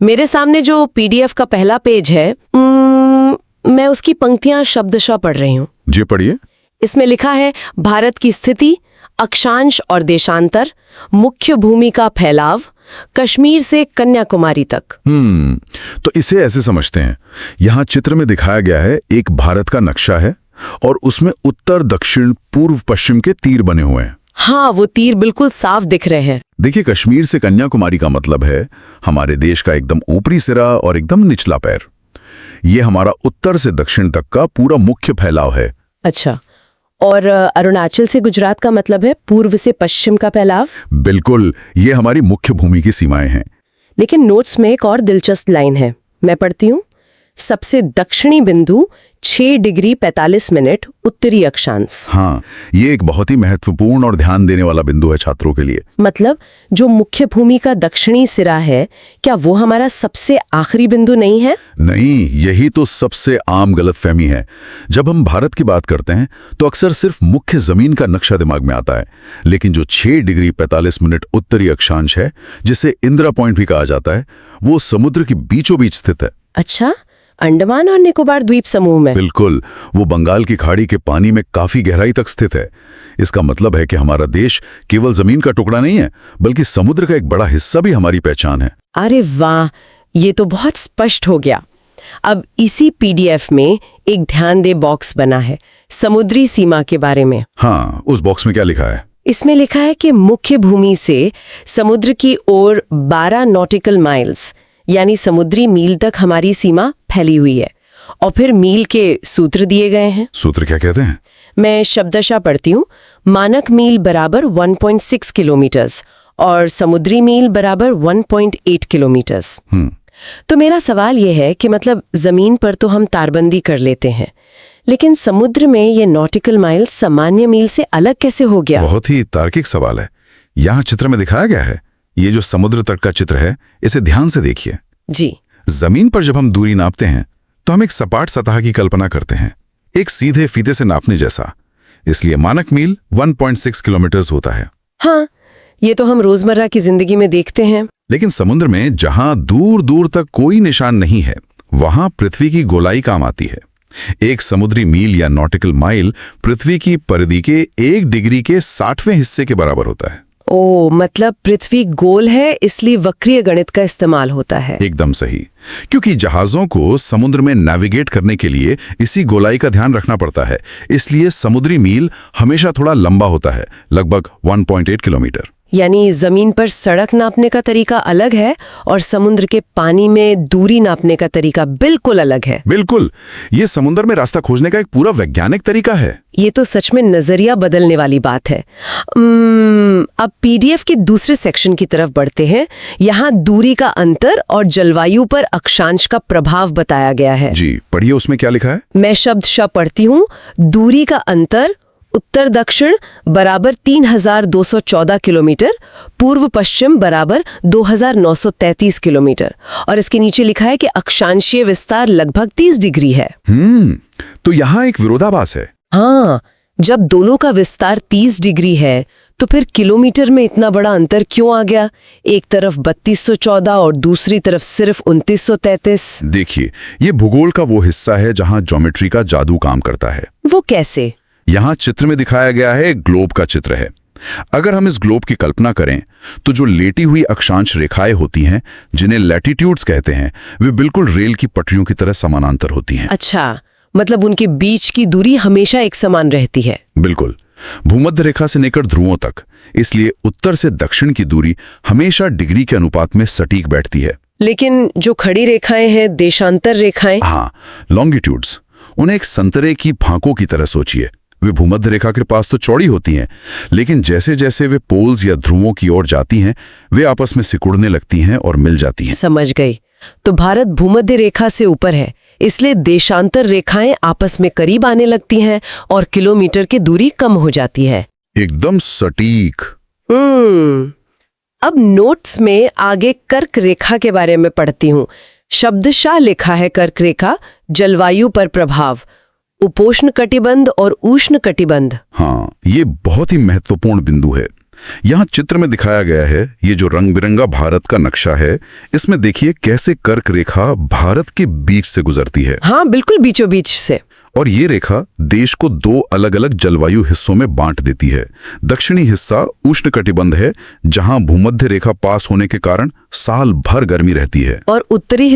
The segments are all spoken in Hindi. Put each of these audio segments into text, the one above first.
मेरे सामने जो पीडीएफ का पहला पेज है, मैं उसकी पंक्तियां शब्दशः पढ़ रही हूँ। जी पढ़िए। इसमें लिखा है भारत की स्थिति, अक्षांश और देशांतर, मुख्य भूमि का फैलाव, कश्मीर से कन्याकुमारी तक। तो इसे ऐसे समझते हैं, यहाँ चित्र में दिखाया गया है एक भारत का नक्शा है और उसमें उत्तर दक्षिण पूर्व पश्चिम के तीर बने हुए हैं। हाँ, वो तीर बिल्कुल साफ दिख रहे हैं। देखिए, कश्मीर से कन्याकुमारी का मतलब है हमारे देश का एकदम ऊपरी सिरा और एकदम निचला पैर। ये हमारा उत्तर से दक्षिण तक का पूरा मुख्य फैलाव है। अच्छा, और अरुणाचल से गुजरात का मतलब है पूर्व से पश्चिम का फैलाव। बिल्कुल, ये हमारी मुख्य भूमि की सीमाएं हैं। लेकिन नोट्स में एक और दिलचस्प लाइन है, मैं पढ़ती हूँ। सबसे दक्षिणी बिंदु 6 डिग्री 45 मिनट उत्तरी अक्षांश। हाँ, ये एक बहुत ही महत्वपूर्ण और ध्यान देने वाला बिंदु है छात्रों के लिए। मतलब जो मुख्य भूमि का दक्षिणी सिरा है, क्या वो हमारा सबसे आखिरी बिंदु नहीं है? नहीं, यही तो सबसे आम गलतफहमी है। जब हम भारत की बात करते हैं तो अक्सर सिर्फ मुख्य जमीन का नक्शा दिमाग में आता है, लेकिन जो 6 डिग्री 45 मिनट उत्तरी अक्षांश है, जिसे इंदिरा पॉइंट भी कहा जाता है, वो समुद्र के बीचों बीच स्थित है। अच्छा, अंडमान और निकोबार द्वीप समूह में? बिल्कुल, वो बंगाल की खाड़ी के पानी में काफी गहराई तक स्थित है। इसका मतलब है कि हमारा देश केवल जमीन का टुकड़ा नहीं है, बल्कि समुद्र का एक बड़ा हिस्सा भी हमारी पहचान है। अरे वाह, ये तो बहुत स्पष्ट हो गया। अब इसी पीडीएफ में एक ध्यान दे बॉक्स बना है समुद्री सीमा के बारे में। हाँ, उस बॉक्स में क्या लिखा है? इसमें लिखा है कि मुख्य भूमि से समुद्र की ओर 12 नॉटिकल माइल्स यानी समुद्री मील तक हमारी सीमा फैली हुई है। और फिर मील के सूत्र दिए गए हैं। सूत्र क्या कहते हैं? मैं शब्दशः पढ़ती हूँ। मानक मील बराबर 1.6 किलोमीटर्स और समुद्री मील बराबर 1.8 किलोमीटर्स। तो मेरा सवाल यह है कि मतलब जमीन पर तो हम तारबंदी कर लेते हैं, लेकिन समुद्र में ये नॉटिकल माइल सामान्य मील से अलग कैसे हो गया? बहुत ही तार्किक सवाल है। यहाँ चित्र में दिखाया गया है। ये जो समुद्र तट का चित्र है, इसे ध्यान से देखिए। जी। जमीन पर जब हम दूरी नापते हैं तो हम एक सपाट सतह की कल्पना करते हैं, एक सीधे फीते से नापने जैसा। इसलिए मानक मील 1.6 किलोमीटर्स होता है। हाँ, ये तो हम रोजमर्रा की जिंदगी में देखते हैं। लेकिन समुद्र में जहां दूर दूर तक कोई निशान नहीं है, वहां पृथ्वी की गोलाई काम आती है। एक समुद्री मील या नॉटिकल माइल पृथ्वी की परिधि के 1 डिग्री के 60वें हिस्से के बराबर होता है। ओ, मतलब पृथ्वी गोल है, इसलिए वक्रीय गणित का इस्तेमाल होता है। एकदम सही, क्योंकि जहाजों को समुद्र में नेविगेट करने के लिए इसी गोलाई का ध्यान रखना पड़ता है। इसलिए समुद्री मील हमेशा थोड़ा लंबा होता है, लगभग 1.8 किलोमीटर। यानी जमीन पर सड़क नापने का तरीका अलग है और समुद्र के पानी में दूरी नापने का तरीका बिल्कुल अलग है। बिल्कुल, ये समुद्र में रास्ता खोजने का एक पूरा वैज्ञानिक तरीका है। ये तो सच में नजरिया बदलने वाली बात है। अब पीडीएफ के दूसरे सेक्शन की तरफ बढ़ते हैं। यहाँ दूरी का अंतर और जलवायु पर अक्षांश का प्रभाव बताया गया है। जी पढ़िए, उसमें क्या लिखा है? मैं शब्दशः पढ़ती हूँ। दूरी का अंतर उत्तर दक्षिण बराबर 3214 किलोमीटर, पूर्व पश्चिम बराबर 2933 किलोमीटर, और इसके नीचे लिखा है कि अक्षांशीय विस्तार लगभग 30 डिग्री है। तो यहाँ एक विरोधाभास है। हाँ, जब दोनों का विस्तार 30 डिग्री है तो फिर किलोमीटर में इतना बड़ा अंतर क्यों आ गया? एक तरफ 3214 और दूसरी तरफ सिर्फ 2933। देखिए, ये भूगोल का वो हिस्सा है जहाँ ज्योमेट्री का जादू काम करता है। वो कैसे? यहाँ चित्र में दिखाया गया है ग्लोब का चित्र है। अगर हम इस ग्लोब की कल्पना करें तो जो लेटी हुई अक्षांश रेखाएं होती हैं, जिन्हें लैटिट्यूड्स कहते हैं, वे बिल्कुल रेल की पटरियों की तरह समानांतर होती हैं। अच्छा, मतलब उनके बीच की दूरी हमेशा एक समान रहती है। बिल्कुल, भूमध्य रेखा से लेकर ध्रुवों तक। इसलिए उत्तर से दक्षिण की दूरी हमेशा डिग्री के अनुपात में सटीक बैठती है। लेकिन जो खड़ी रेखाएं हैं, देशांतर रेखाएं? हाँ, लॉन्गिट्यूड्स, उन्हें एक संतरे की फांकों की तरह सोचिए। वे भूमध्य रेखा के पास तो चौड़ी होती हैं, लेकिन जैसे जैसे वे पोल्स या ध्रुवों की ओर जाती हैं, वे आपस में सिकुड़ने लगती हैं और मिल जाती हैं। समझ गई। तो भारत भूमध्य रेखा से ऊपर है, इसलिए देशांतर रेखाएं आपस में करीब आने लगती हैं और किलोमीटर की दूरी कम हो जाती है। एकदम सटीक। अब नोट्स में आगे कर्क रेखा के बारे में पढ़ती हूँ। शब्दशः लिखा है कर्क रेखा, जलवायु पर प्रभाव, उपोष्ण कटिबंध और उष्ण कटिबंध। हाँ, ये बहुत ही महत्वपूर्ण बिंदु है। यहाँ चित्र में दिखाया गया है ये जो रंग बिरंगा भारत का नक्शा है, इसमें देखिए कैसे कर्क रेखा भारत के बीच से गुजरती है। हाँ, बिल्कुल बीचों बीच से। और ये रेखा देश को दो अलग अलग जलवायु हिस्सों में बांट देती है। दक्षिणी हिस्सा उष्णकटिबंध है, जहां भूमध्य रेखा पास होने के कारण साल भर गर्मी रहती है। और उत्तरी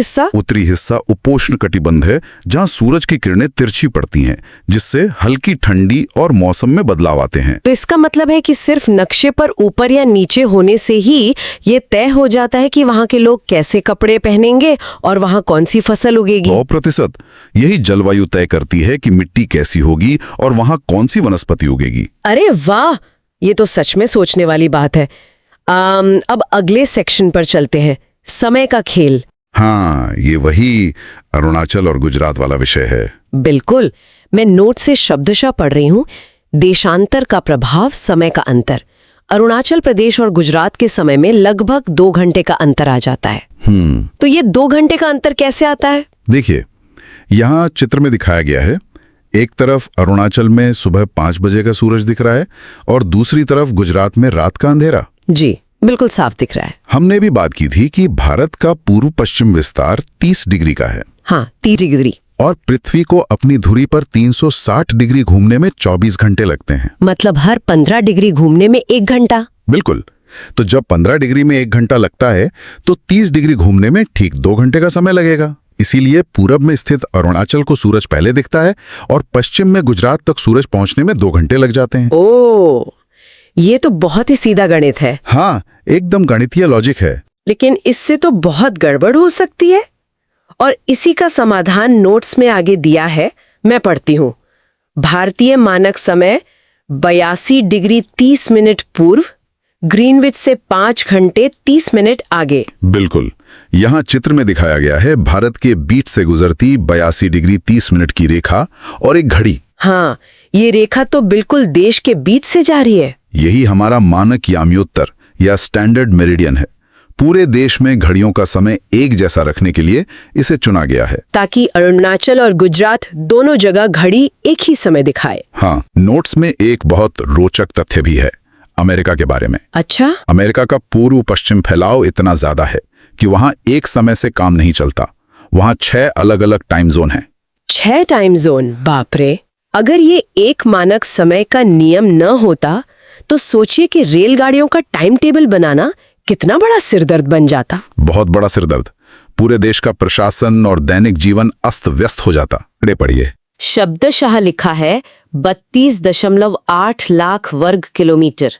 हिस्सा उपोष्ण कटिबंध है, जहां सूरज की किरणें तिरछी पड़ती हैं, जिससे हल्की ठंडी और मौसम में बदलाव आते हैं। तो इसका मतलब है कि सिर्फ नक्शे पर ऊपर या नीचे होने से ही ये तय हो जाता है कि वहाँ के लोग कैसे कपड़े पहनेंगे और वहाँ कौन सी फसल उगेगी। 100% यही जलवायु तय करती है कि मिट्टी कैसी होगी और वहाँ कौन सी वनस्पति उगेगी। अरे वाह, ये तो सच में सोचने वाली बात है। अब अगले सेक्शन पर चलते हैं, समय का खेल। हाँ, ये वही अरुणाचल और गुजरात वाला विषय है। बिल्कुल, मैं नोट से शब्दशः पढ़ रही हूँ। देशांतर का प्रभाव, समय का अंतर। अरुणाचल प्रदेश और गुजरात के समय में लगभग 2 घंटे का अंतर आ जाता है। तो ये 2 घंटे का अंतर कैसे आता है? देखिए, यहाँ चित्र में दिखाया गया है, एक तरफ अरुणाचल में सुबह 5 बजे का सूरज दिख रहा है और दूसरी तरफ गुजरात में रात का अंधेरा। जी, बिल्कुल साफ दिख रहा है। हमने भी बात की थी कि भारत का पूर्व पश्चिम विस्तार 30 डिग्री का है। हाँ, 30 डिग्री। और पृथ्वी को अपनी धुरी पर 360 डिग्री घूमने में 24 घंटे लगते हैं। मतलब हर 15 डिग्री घूमने में 1 घंटा। बिल्कुल। तो जब 15 डिग्री में 1 घंटा लगता है तो 30 डिग्री घूमने में ठीक 2 घंटे का समय लगेगा। इसीलिए पूरब में स्थित अरुणाचल को सूरज पहले दिखता है और पश्चिम में गुजरात तक सूरज पहुंचने में 2 घंटे लग जाते हैं। ओह, ये तो बहुत ही सीधा गणित है। हाँ, एकदम गणितीय लॉजिक है। लेकिन इससे तो बहुत गड़बड़ हो सकती है। और इसी का समाधान नोट्स में आगे दिया है, मैं पढ़ती हूँ। भारतीय मानक समय 82 डिग्री 30 मिनट पूर्व, ग्रीनविच से 5 घंटे 30 मिनट आगे। बिल्कुल, यहाँ चित्र में दिखाया गया है भारत के बीच से गुजरती 82 डिग्री 30 मिनट की रेखा और एक घड़ी। हाँ, ये रेखा तो बिल्कुल देश के बीच से जा रही है। यही हमारा मानक याम्योत्तर या स्टैंडर्ड मेरिडियन है। पूरे देश में घड़ियों का समय एक जैसा रखने के लिए इसे चुना गया है, ताकि अरुणाचल और गुजरात दोनों जगह घड़ी एक ही समय दिखाए। हाँ, नोट्स में एक बहुत रोचक तथ्य भी है अमेरिका के बारे में। अच्छा? अमेरिका का पूर्व पश्चिम फैलाव इतना ज्यादा है कि वहाँ एक समय से काम नहीं चलता। वहाँ 6 अलग अलग टाइम जोन हैं। 6 टाइम जोन, बाप रे। अगर ये एक मानक समय का नियम न होता तो सोचिए कि रेलगाड़ियों का टाइम टेबल बनाना कितना बड़ा सिरदर्द बन जाता। बहुत बड़ा सिरदर्द। पूरे देश का प्रशासन और दैनिक जीवन अस्त व्यस्त हो जाता। पढ़िए, शब्दशः लिखा है 32.8 लाख वर्ग किलोमीटर,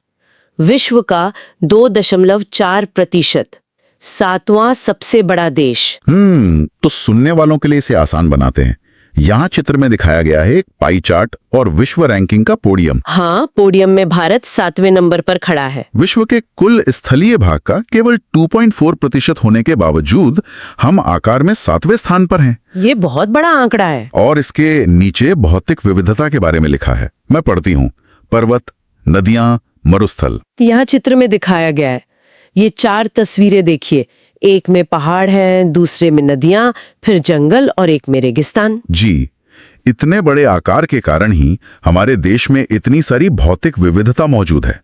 विश्व का 2.4%, 7वां सबसे बड़ा देश। तो सुनने वालों के लिए इसे आसान बनाते हैं। यहाँ चित्र में दिखाया गया है एक पाई चार्ट और विश्व रैंकिंग का पोडियम। हाँ, पोडियम में भारत 7वें नंबर पर खड़ा है। विश्व के कुल स्थलीय भाग का केवल 2.4% होने के बावजूद हम आकार में 7वें स्थान पर हैं। ये बहुत बड़ा आंकड़ा है। और इसके नीचे भौतिक विविधता के बारे में लिखा है, मैं पढ़ती हूँ। पर्वत, नदियां, मरुस्थल। यहाँ चित्र में दिखाया गया है। ये 4 तस्वीरें देखिए, एक में पहाड़ है, दूसरे में नदियां, फिर जंगल और एक में रेगिस्तान। जी, इतने बड़े आकार के कारण ही हमारे देश में इतनी सारी भौतिक विविधता मौजूद है।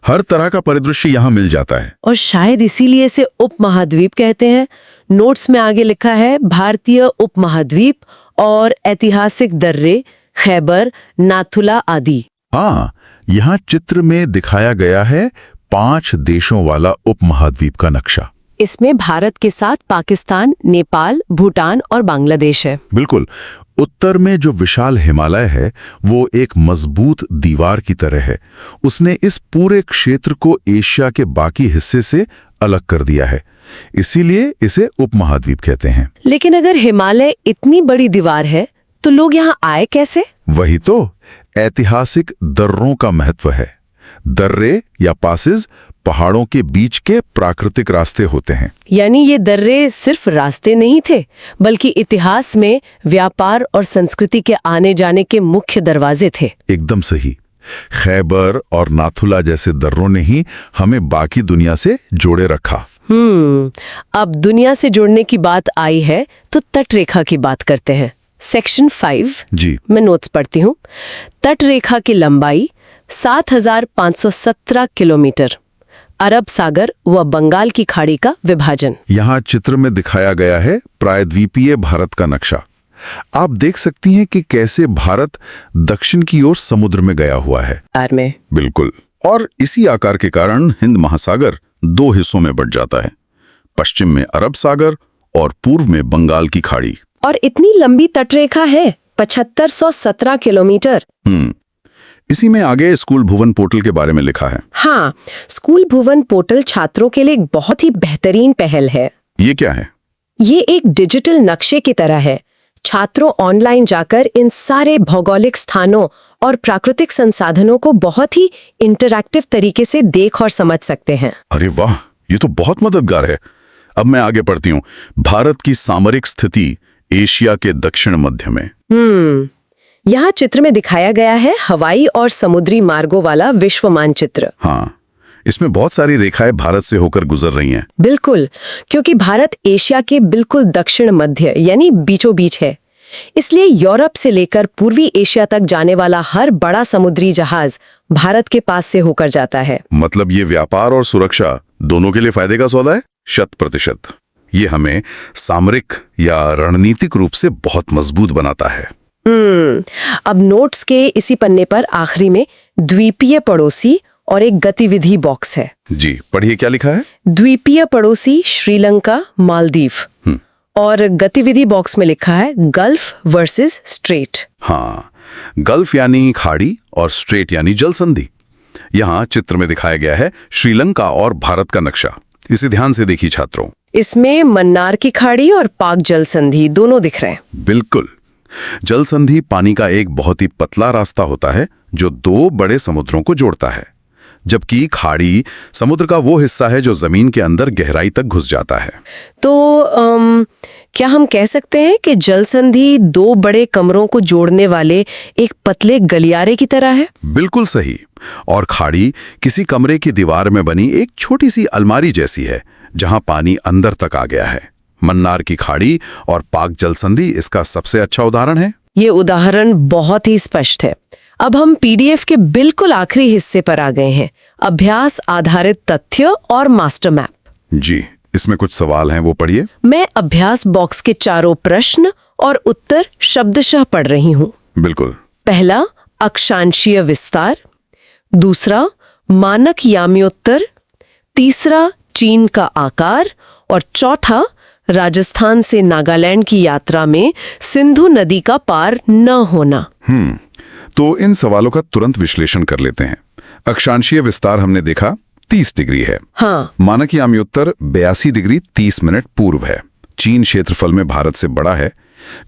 हर तरह का परिदृश्य यहाँ मिल जाता है। और शायद इसीलिए इसे उपमहाद्वीप कहते हैं। नोट्स में आगे लिखा है भारतीय उपमहाद्वीप और ऐतिहासिक दर्रे, खैबर, नाथुला आदि। हाँ, यहाँ चित्र में दिखाया गया है 5 देशों वाला उपमहाद्वीप का नक्शा। इसमें भारत के साथ पाकिस्तान, नेपाल, भूटान और बांग्लादेश है। बिल्कुल। उत्तर में जो विशाल हिमालय है वो एक मजबूत दीवार की तरह है। उसने इस पूरे क्षेत्र को एशिया के बाकी हिस्से से अलग कर दिया है, इसीलिए इसे उपमहाद्वीप कहते हैं। लेकिन अगर हिमालय इतनी बड़ी दीवार है तो लोग यहाँ आए कैसे? वही तो ऐतिहासिक दर्रों का महत्व है। दर्रे या पासेस पहाड़ों के बीच के प्राकृतिक रास्ते होते हैं। यानी ये दर्रे सिर्फ रास्ते नहीं थे, बल्कि इतिहास में व्यापार और संस्कृति के आने जाने के मुख्य दरवाजे थे। एकदम सही। खैबर और नाथुला जैसे दर्रों ने ही हमें बाकी दुनिया से जोड़े रखा। अब दुनिया से जोड़ने की बात आई है तो तट रेखा की बात करते हैं। सेक्शन 5 जी, मैं नोट्स पढ़ती हूँ। तट रेखा की लंबाई 7,517 किलोमीटर। अरब सागर व बंगाल की खाड़ी का विभाजन। यहाँ चित्र में दिखाया गया है प्रायद्वीपीय भारत का नक्शा। आप देख सकती हैं कि कैसे भारत दक्षिण की ओर समुद्र में गया हुआ है। में बिल्कुल। और इसी आकार के कारण हिंद महासागर दो हिस्सों में बंट जाता है, पश्चिम में अरब सागर और पूर्व में बंगाल की खाड़ी। और इतनी लंबी तटरेखा है, 7517 किलोमीटर। इसी में आगे स्कूल भुवन पोर्टल के बारे में लिखा है। हाँ, स्कूल भुवन पोर्टल छात्रों के लिए एक बहुत ही बेहतरीन पहल है। ये क्या है? ये एक डिजिटल नक्शे की तरह है। छात्रों ऑनलाइन जाकर इन सारे भौगोलिक स्थानों और प्राकृतिक संसाधनों को बहुत ही इंटरैक्टिव तरीके से देख और समझ सकते हैं। अरे वाह, ये तो बहुत मददगार है। अब मैं आगे पढ़ती हूँ। भारत की सामरिक स्थिति एशिया के दक्षिण मध्य में। यहाँ चित्र में दिखाया गया है हवाई और समुद्री मार्गों वाला विश्व मानचित्र। हाँ, इसमें बहुत सारी रेखाएं भारत से होकर गुजर रही हैं। बिल्कुल, क्योंकि भारत एशिया के बिल्कुल दक्षिण मध्य यानी बीचों बीच है। इसलिए यूरोप से लेकर पूर्वी एशिया तक जाने वाला हर बड़ा समुद्री जहाज भारत के पास से होकर जाता है। मतलब ये व्यापार और सुरक्षा दोनों के लिए फायदे का सौदा है। 100%। ये हमें सामरिक या रणनीतिक रूप से बहुत मजबूत बनाता है। अब नोट्स के इसी पन्ने पर आखिरी में द्वीपीय पड़ोसी और एक गतिविधि बॉक्स है। जी, पढ़िए क्या लिखा है। द्वीपीय पड़ोसी श्रीलंका, मालदीव। और गतिविधि बॉक्स में लिखा है गल्फ वर्सेस स्ट्रेट। हाँ, गल्फ यानी खाड़ी और स्ट्रेट यानी जल संधि। यहाँ चित्र में दिखाया गया है श्रीलंका और भारत का नक्शा। इसे ध्यान से देखिए छात्रों। इसमें मन्नार की खाड़ी और पाक जल संधि दोनों दिख रहे हैं। बिल्कुल। जल संधि पानी का एक बहुत ही पतला रास्ता होता है जो दो बड़े समुद्रों को जोड़ता है, जबकि खाड़ी समुद्र का वो हिस्सा है जो जमीन के अंदर गहराई तक घुस जाता है। तो क्या हम कह सकते हैं कि जल संधि दो बड़े कमरों को जोड़ने वाले एक पतले गलियारे की तरह है? बिल्कुल सही। और खाड़ी किसी कमरे की दीवार में बनी एक छोटी सी अलमारी जैसी है जहां पानी अंदर तक आ गया है। मन्नार की खाड़ी और पाक जल संधि इसका सबसे अच्छा उदाहरण है। ये उदाहरण बहुत ही स्पष्ट है। अब हम पीडीएफ के बिल्कुल आखिरी हिस्से पर आ गए हैं, अभ्यास आधारित तथ्य और मास्टर मैप। जी, इसमें कुछ सवाल हैं, वो पढ़िए। मैं अभ्यास बॉक्स के चारों प्रश्न और उत्तर शब्दशः पढ़ रही हूँ। बिल्कुल। पहला, अक्षांशीय विस्तार। दूसरा, मानक याम्योत्तर। तीसरा, चीन का आकार। और चौथा, राजस्थान से नागालैंड की यात्रा में सिंधु नदी का पार न होना। तो इन सवालों का तुरंत विश्लेषण कर लेते हैं। अक्षांशीय विस्तार हमने देखा 30 डिग्री है। हाँ। मानक याम्योत्तर 82 डिग्री 30 मिनट पूर्व है। चीन क्षेत्रफल में भारत से बड़ा है।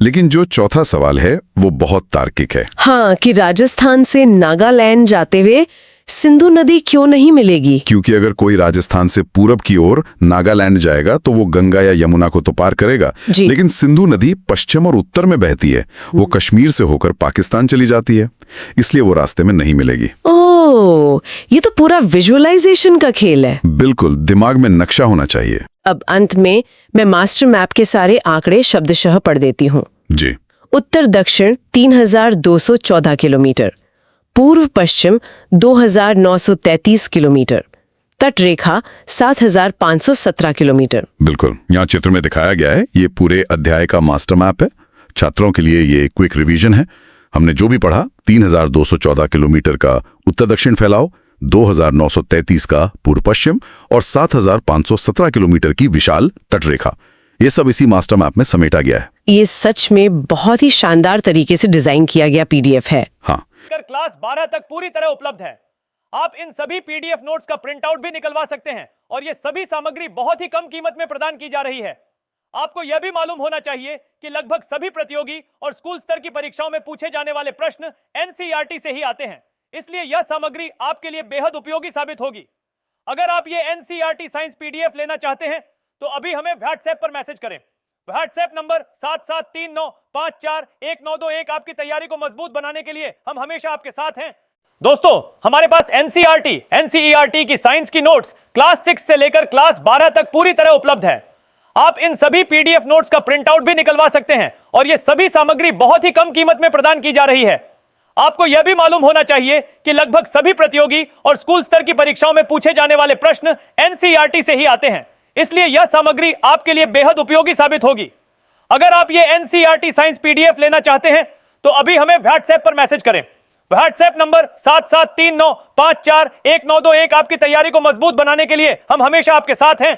लेकिन जो चौथा सवाल है वो बहुत तार्किक है। हाँ, कि राजस्थान से नागालैंड जाते हुए सिंधु नदी क्यों नहीं मिलेगी? क्योंकि अगर कोई राजस्थान से पूरब की ओर नागालैंड जाएगा तो वो गंगा या यमुना को तो पार करेगा, लेकिन सिंधु नदी पश्चिम और उत्तर में बहती है। वो कश्मीर से होकर पाकिस्तान चली जाती है, इसलिए वो रास्ते में नहीं मिलेगी। ओह, ये तो पूरा विजुअलाइजेशन का खेल है। बिल्कुल, दिमाग में नक्शा होना चाहिए। अब अंत में मैं मास्टर मैप के सारे आंकड़े शब्दशः पढ़ देती हूँ। जी। उत्तर दक्षिण 3214 किलोमीटर, पूर्व पश्चिम 2933 किलोमीटर, तटरेखा 7517 किलोमीटर। बिल्कुल, यहाँ चित्र में दिखाया गया है। ये पूरे अध्याय का मास्टर मैप है। छात्रों के लिए ये क्विक रिवीजन है। हमने जो भी पढ़ा, 3214 किलोमीटर का उत्तर दक्षिण फैलाव, 2933 का पूर्व पश्चिम और 7517 किलोमीटर की विशाल तटरेखा, ये सब इसी मास्टर मैप में समेटा गया है। ये सच में बहुत ही शानदार तरीके से डिजाइन किया गया पीडीएफ है। हाँ, क्लास 12 तक पूरी तरह उपलब्ध है। आप इन सभी पीडीएफ नोट्स का प्रिंट आउट भी निकलवा सकते हैं और ये सभी सामग्री बहुत ही कम कीमत में प्रदान की जा रही है। आपको यह भी मालूम होना चाहिए कि लगभग सभी प्रतियोगी और स्कूल स्तर की परीक्षाओं में पूछे जाने वाले प्रश्न एनसीईआरटी से ही आते हैं, इसलिए यह सामग्री आपके लिए बेहद उपयोगी साबित होगी। अगर आप ये एनसीईआरटी साइंस पीडीएफ लेना चाहते हैं तो अभी हमें व्हाट्सएप पर मैसेज करें। WhatsApp number 7739541921। आपकी तैयारी को मजबूत बनाने के लिए हम हमेशा आपके साथ हैं। दोस्तों, हमारे पास एनसीईआरटी की साइंस की नोट्स क्लास 6 से लेकर क्लास 12 तक पूरी तरह उपलब्ध है। आप इन सभी पीडीएफ नोट्स का प्रिंट आउट भी निकलवा सकते हैं और यह सभी सामग्री बहुत ही कम कीमत में प्रदान की जा रही है। आपको यह भी मालूम होना चाहिए कि लगभग सभी प्रतियोगी और स्कूल स्तर की परीक्षाओं में पूछे जाने वाले प्रश्न एनसीईआरटी से ही आते हैं, इसलिए यह सामग्री आपके लिए बेहद उपयोगी साबित होगी। अगर आप ये एनसीईआरटी साइंस पीडीएफ लेना चाहते हैं तो अभी हमें व्हाट्सएप पर मैसेज करें। WhatsApp number 7739541921। आपकी तैयारी को मजबूत बनाने के लिए हम हमेशा आपके साथ हैं।